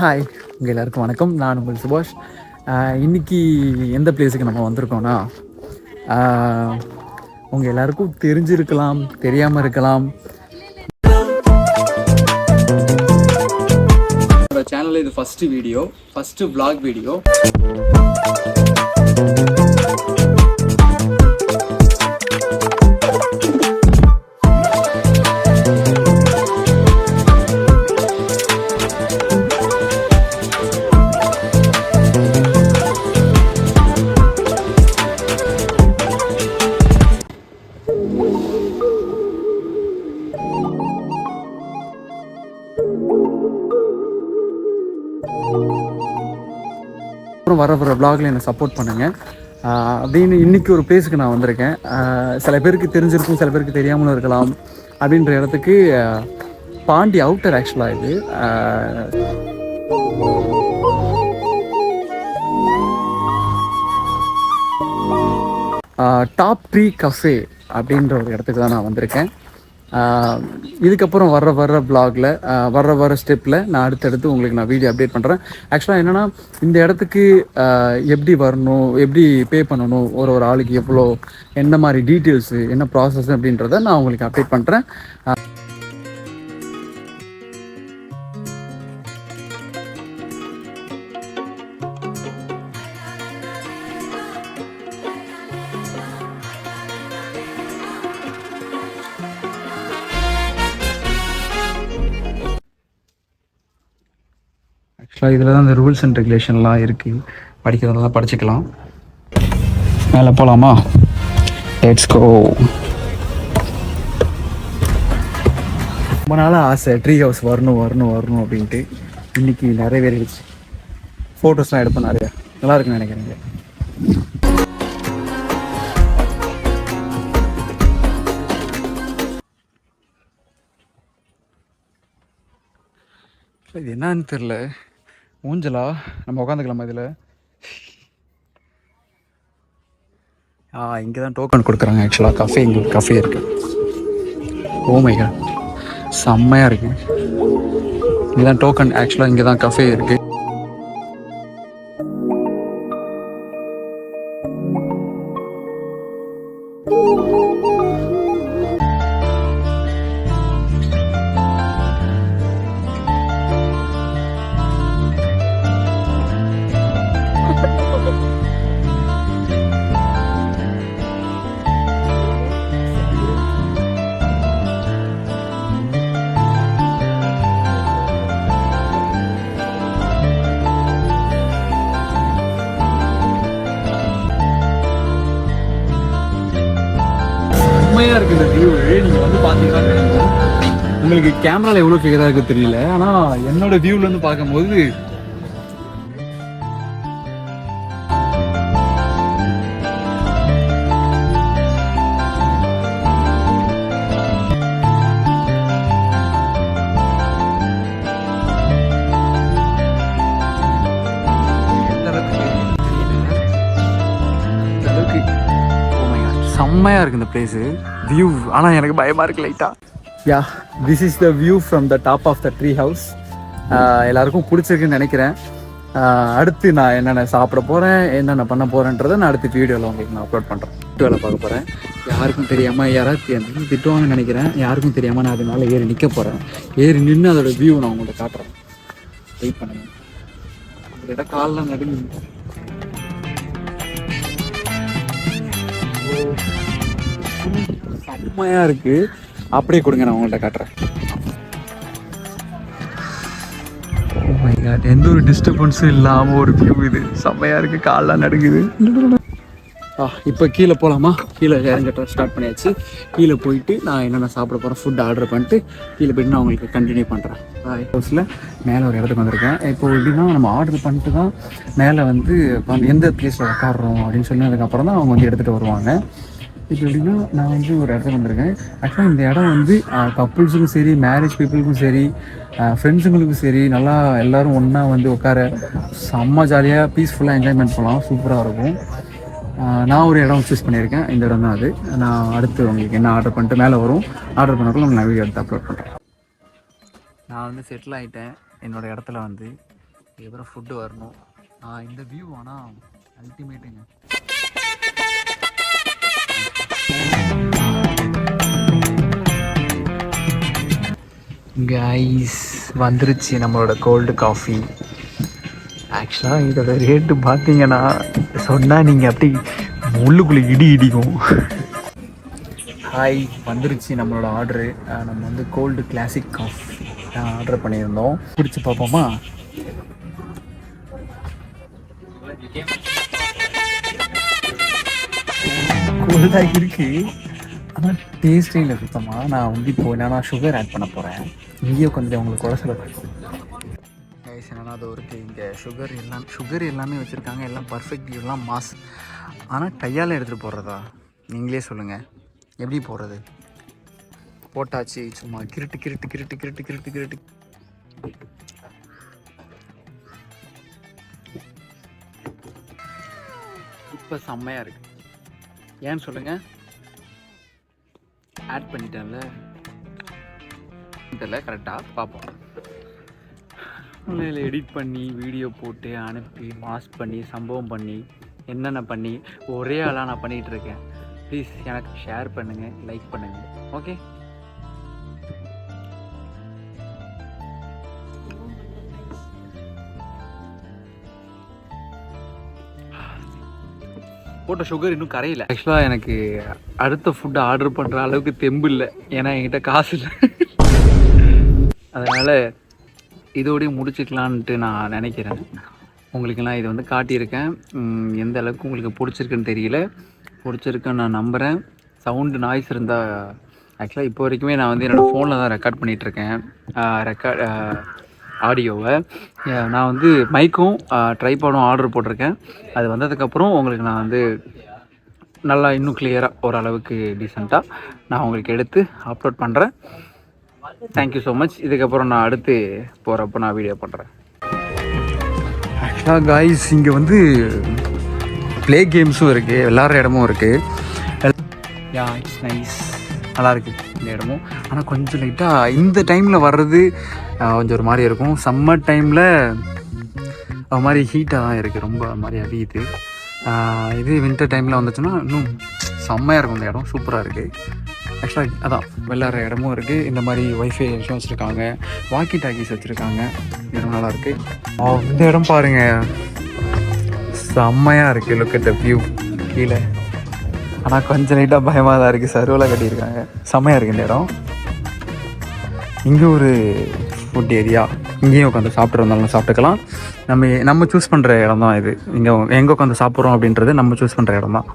Hi, உங்கள் எல்லாருக்கும் வணக்கம். நான் உங்கள் சுபாஷ். இன்றைக்கி எந்த பிளேஸுக்கு நம்ம வந்திருக்கோன்னா, உங்கள் எல்லாருக்கும் தெரிஞ்சிருக்கலாம், தெரியாமல் இருக்கலாம். என்னோட சேனலில் இது first video, first vlog video. அப்புறம் வர vlogல என்னை சப்போர்ட் பண்ணுங்கள் அப்படின்னு இன்றைக்கி ஒரு பிளேஸுக்கு நான் வந்திருக்கேன். சில பேருக்கு தெரிஞ்சிருக்கும், சில பேருக்கு தெரியாமலும் இருக்கலாம். அப்படின்ற இடத்துக்கு பாண்டி அவுட்டர் ஆக்சுவலாக இது. டாப் ட்ரீ கஃபே அப்படின்ற ஒரு இடத்துக்கு தான் நான் வந்திருக்கேன். இதுக்கப்புறம் வர்ற vlogல வர்ற ஸ்டெப்பில் நான் அடுத்தடுத்து உங்களுக்கு நான் வீடியோ அப்டேட் பண்ணுறேன். ஆக்சுவலாக என்னென்னா, இந்த இடத்துக்கு எப்படி வரணும், எப்படி பே பண்ணணும், ஒரு ஆளுக்கு எவ்வளோ, என்ன மாதிரி டீட்டெயில்ஸு, என்ன ப்ராசஸ் அப்படின்றத நான் உங்களுக்கு அப்டேட் பண்ணுறேன். ஆக்சுவலாக இதில் தான் இந்த ரூல்ஸ் அண்ட் ரெகுலேஷன்லாம் இருக்குது. படிக்கிறதெல்லாம் படிச்சுக்கலாம். மேலே போகலாமா? Let's go. ரொம்ப நாளாக ஆசை ட்ரீ ஹவுஸ் வரணும் அப்படின்ட்டு. இன்றைக்கி நிறைவேறிடுச்சு. ஃபோட்டோஸ்லாம் எடுப்பேன் நிறையா. நல்லா இருக்குன்னு நினைக்கிறேங்க. இது என்னன்னு தெரில. ஊஞ்சலா? நம்ம உட்காந்துக்கலாமா இதில்? இங்கே தான் டோக்கன் கொடுக்குறாங்க. ஆக்சுவலாக கஃபே, இங்கே ஒரு கஃபே இருக்குது. ஓ மை காட், செம்மையாக இருக்குது. இங்கே தான் டோக்கன். ஆக்சுவலாக இங்கே தான் கஃபே இருக்குது. இருக்கு இந்த வியூ. நீங்கள் வந்து பார்த்தீங்கன்னா உங்களுக்கு கேமராவில் எவ்வளோ கிளியராக இருக்குது தெரியல. ஆனால் என்னோட வியூலேருந்து பார்க்கும்போது செம்மையாக இருக்குது இந்த பிளேஸு, வியூ. ஆனால் எனக்கு பயமாக இருக்குது லைட்டாக. Yeah, this is the view from the top of the tree house. எல்லாருக்கும் பிடிச்சிருக்குன்னு நினைக்கிறேன். அடுத்து நான் என்னென்ன சாப்பிட போகிறேன், என்னென்ன பண்ண போகிறேன்றதை நான் அடுத்த வீடியோவில் உங்களுக்கு நான் அப்லோட் பண்ணுறேன். வேலை பார்க்க போகிறேன். யாருக்கும் தெரியாமல், யாராவது திட்டுவாங்கன்னு நினைக்கிறேன். யாருக்கும் தெரியாமல் நான் அதனால ஏறி நிற்க போகிறேன். ஏறி நின்று அதோட வியூ நான் உங்கள்கிட்ட காட்டுறேன். வெயிட் பண்ணுங்க. இந்த இடம் காலெலாம் நடுங்க. செம்மையாக இருக்குது. அப்படியே கொடுங்க, நான் உங்கள்கிட்ட காட்டுறேன். ஓ மை காட், எந்த ஒரு டிஸ்டர்பன்ஸும் இல்லாமல் ஒரு வியூ இது. செம்மையாக இருக்குது. காலெலாம் நடுங்குது. இப்போ கீழே போகலாமா? கீழே இறங்கிட்ட ஸ்டார்ட் பண்ணியாச்சு. கீழே போயிட்டு நான் என்னென்ன சாப்பிட போகிறேன், ஃபுட் ஆர்டர் பண்ணிட்டு கீழே போய்ட்டு நான் உங்களுக்கு கண்டினியூ பண்ணுறேன். ஹவுஸில் மேலே ஒரு இடத்துக்கு வந்திருக்கேன். இப்போது எப்படின்னா, நம்ம ஆர்டர் பண்ணிட்டு தான் மேலே வந்து எந்த பிளேஸில் உட்காடுறோம் அப்படின்னு சொல்லி அதுக்கப்புறம் தான் அவங்க வந்து எடுத்துகிட்டு வருவாங்க. இப்போ எப்படின்னா, நான் வந்து ஒரு இடத்துக்கு வந்திருக்கேன். ஆக்சுவலாக இந்த இடம் வந்து கப்புள்ஸுக்கும் சரி, மேரேஜ் பீப்புளுக்கும் சரி, ஃப்ரெண்ட்ஸுங்களுக்கும் சரி, நல்லா எல்லோரும் ஒன்றா வந்து உட்கார செம்ம ஜாலியாக பீஸ்ஃபுல்லாக என்ஜாய்மெண்ட் பண்ணலாம். சூப்பராக இருக்கும். நான் ஒரு இடம் சூஸ் பண்ணியிருக்கேன். இந்த இடம் தான் அது. நான் அடுத்து உங்களுக்கு என்ன ஆர்டர் பண்ணிட்டு மேலே வரும். ஆர்டர் பண்ணக்குள்ள நான் வீடியோ எடுத்து அப்லோட் பண்ணுறேன். நான் வந்து செட்டில் ஆகிட்டேன் என்னோடய இடத்துல வந்து. அதுக்கப்புறம் ஃபுட்டு வரணும். இந்த வியூ ஆனால் அல்டிமேட்டுங்க. கைஸ் வந்துருச்சு நம்மளோட கோல்டு காஃபி. ஆக்சுவலாக இதோட ரேட்டு பார்த்தீங்கன்னா சொன்னால் நீங்கள் அப்படி உள்ளுக்குள்ளே இடி இடிக்கும். ஹாய், வந்துருச்சு நம்மளோட ஆர்டரு. நம்ம வந்து கோல்டு கிளாசிக் காஃபி ஆர்டர் பண்ணியிருந்தோம். பிடிச்சி பார்ப்போமா? கோல்டாக இருக்கு, ஆனால் டேஸ்டே இல்லை சுத்தமாக. நான் வந்து இப்போ என்னன்னா சுகர் ஆட் பண்ண போகிறேன். இங்கேயே கொஞ்சம் உங்களுக்கு குறைச்சல கைஸ். என்னன்னா அது ஒரு இங்கே சுகர் எல்லாமே வச்சுருக்காங்க. எல்லாம் பர்ஃபெக்ட், எல்லாம் மாஸ். ஆனால் கையால் எடுத்துகிட்டு போடுறதா? நீங்களே சொல்லுங்கள், எப்படி போடுறது? போட்டாச்சு, சும்மா கிருட்டு கிருட்டு கிருட்டு கிருட்டு கிருட்டு கிருட்டு. இப்போ செம்மையாக இருக்கு. ஏன்னு சொல்லுங்க? ஆட் பண்ணிட்டேன்ல, கரெக்டாக பார்ப்போம். ஆன்லைனில் எடிட் பண்ணி வீடியோ போட்டு அனுப்பி மாஸ் பண்ணி சம்பவம் பண்ணி என்னென்ன பண்ணி ஒரே ஆளாக நான் பண்ணிகிட்டு இருக்கேன். ப்ளீஸ் எனக்கு ஷேர் பண்ணுங்கள், லைக் பண்ணுங்கள். ஓகே, போட்ட சுகர் இன்னும் கரையில. ஆக்சுவலாக எனக்கு அடுத்த ஃபுட்டு ஆர்டர் பண்ணுற அளவுக்கு தெம்பு இல்லை, ஏன்னா என்கிட்ட காசு இல்லை. அதனால் இதோடய முடிச்சுக்கலான்ட்டு நான் நினைக்கிறேன். உங்களுக்கெல்லாம் இதை வந்து காட்டியிருக்கேன். எந்த அளவுக்கு உங்களுக்கு பிடிச்சிருக்குன்னு தெரியல. பிடிச்சிருக்குன்னு நான் நம்புகிறேன். சவுண்டு நாய்ஸ் இருந்தால், ஆக்சுவலாக இப்போ வரைக்குமே நான் வந்து என்னோடய ஃபோனில் தான் ரெக்கார்ட் பண்ணிகிட்ருக்கேன் ஆடியோவை. நான் வந்து மைக்கும் ட்ரைபாடும் ஆர்டர் போட்டிருக்கேன். அது வந்ததுக்கப்புறம் உங்களுக்கு நான் வந்து நல்லா இன்னும் கிளியராக ஓரளவுக்கு டீசெண்டாக நான் உங்களுக்கு எடுத்து அப்லோட் பண்ணுறேன். Thank you so much. இதுக்கப்புறம் நான் அடுத்து போகிறப்போ நான் வீடியோ பண்ணுறேன். ஆக்சுவலாக காய்ஸ், இங்கே வந்து ப்ளே கேம்ஸும் இருக்குது, விளாட்ற இடமும் இருக்குது. யா, இட்ஸ் நைஸ், நல்லாயிருக்கு இந்த இடமும். ஆனால் கொஞ்சம் லைட்டாக இந்த டைமில் வர்றது கொஞ்சம் ஒரு மாதிரி இருக்கும். சம்மர் டைமில் அது மாதிரி ஹீட்டாக தான் இருக்குது, ரொம்ப மாதிரி அவியுது. இது வின்டர் டைமில் வந்துச்சுன்னா இன்னும் செம்மையாக இருக்கும். இந்த இடம் சூப்பராக இருக்குது. ஆக்சுவலாக அதான் விளாட்ற இடமும் இருக்குது. இந்த மாதிரி ஒய்ஃபை விஷயம் வச்சுருக்காங்க, வாக்கி டாக்கிஸ் வச்சுருக்காங்க. இடம் நல்லாயிருக்கு. இந்த இடம் பாருங்கள், செம்மையாக இருக்குது. லுக் அட் த வியூ கீழே. ஆனால் கொஞ்சம் லைட்டாக பயமாக தான் இருக்குது. சர்வலாக கட்டியிருக்காங்க. செம்மையாக இருக்குது இந்த இடம். இங்கே ஒரு ஃபுட் ஏரியா, இங்கேயும் உட்காந்து சாப்பிட்டு இருந்தாலும் சாப்பிட்டுக்கலாம். நம்ம சூஸ் பண்ணுற இடம் தான் இது. இங்கே எங்கே உட்காந்து சாப்பிட்றோம் அப்படின்றது நம்ம சூஸ் பண்ணுற இடம் தான்.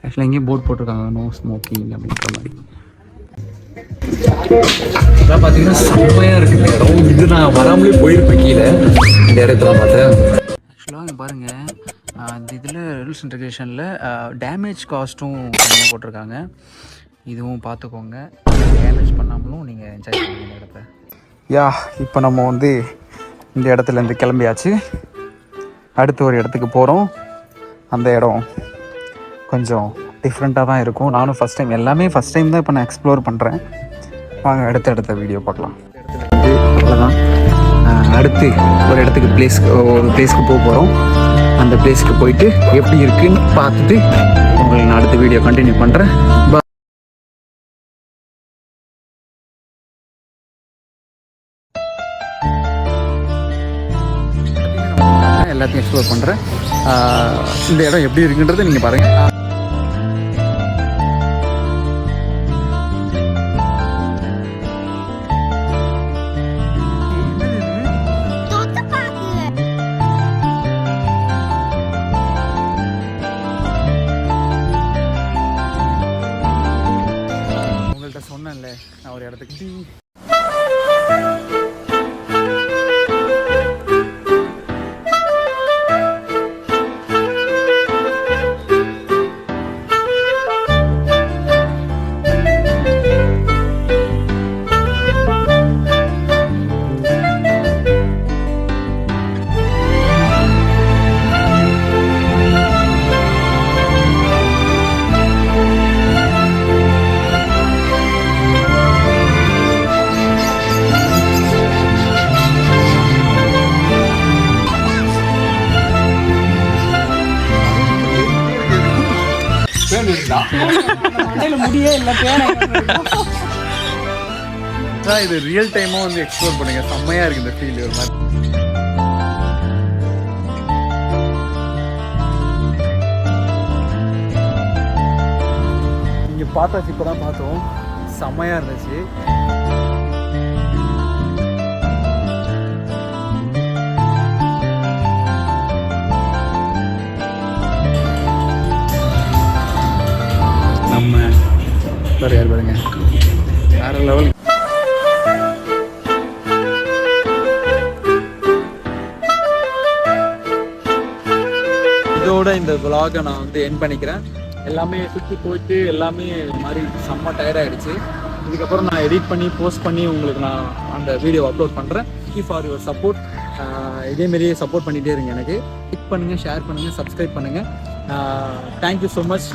ஆக்சுவலாக இங்கேயும் போர்ட் போட்டிருக்காங்க, நோ ஸ்மோக்கிங் அப்படின்ற மாதிரி. அதான் பார்த்தீங்கன்னா செம்மையாக இருக்குது இந்த இடம். இது நான் வராமலே போயிருப்பேன் கீழே இந்த இடத்துல பார்த்தேன். ஆக்சுவலாக பாருங்கள், இந்த இதில் ரூல்ஸ் அண்ட் ரெகுலேஷனில் டேமேஜ் காஸ்ட்டும் தனியாக போட்டிருக்காங்க. இதுவும் பார்த்துக்கோங்க. டேமேஜ் பண்ணாமலும் நீங்கள் என்ஜாய் பண்ணுங்க இந்த இடத்த. யா, இப்போ நம்ம வந்து இந்த இடத்துலேருந்து கிளம்பியாச்சு. அடுத்த ஒரு இடத்துக்கு போகிறோம். அந்த இடம் கொஞ்சம் டிஃப்ரெண்ட்டாக தான் இருக்கும். நானும் ஃபஸ்ட் டைம், எல்லாமே ஃபஸ்ட் டைம் தான் இப்போ நான் எக்ஸ்ப்ளோர் பண்ணுறேன். வாங்க அடுத்த வீடியோ பார்க்கலாம். அவ்வளோதான். அடுத்து ஒரு பிளேஸ்க்கு போக போகிறோம். அந்த பிளேஸ்க்கு போயிட்டு எப்படி இருக்குன்னு பார்த்துட்டு உங்களுக்கு நான் அடுத்த வீடியோ கண்டினியூ பண்ணுறேன். எல்லாத்தையும் எக்ஸ்ப்ளோர் பண்ணுறேன். இந்த இடம் எப்படி இருக்குன்றதை நீங்கள் பாருங்கள். உங்கள்கிட்ட சொன்னேன்ல நான் ஒரு இடத்துக்கு மண்டையில முடியே இல்லை பேனை. இது ரியல் டைமா வந்து எக்ஸ்ப்ளோர் பண்ணுங்க, செம்மையா இருக்கு இந்த ஃபீல் ஒரு மாதிரி. இங்க பார்த்தாச்சு, இப்பதான் பார்த்தோம், செம்மையா இருந்துச்சு. நம்ம யார் பாருங்க, வேற லெவல். இதோட இந்த vlog-ஐ நான் வந்து எண்ட் பண்ணிக்கிறேன். எல்லாமே சுற்றி போயிட்டு எல்லாமே இது மாதிரி செம்ம டயர்ட் ஆகிடுச்சு. இதுக்கப்புறம் நான் எடிட் பண்ணி போஸ்ட் பண்ணி உங்களுக்கு நான் அந்த வீடியோ அப்லோட் பண்ணுறேன். For your support. இதேமாரியே சப்போர்ட் பண்ணிகிட்டே இருங்க எனக்கு. லைக் பண்ணுங்கள், ஷேர் பண்ணுங்கள், சப்ஸ்கிரைப் பண்ணுங்கள். Thank you so much.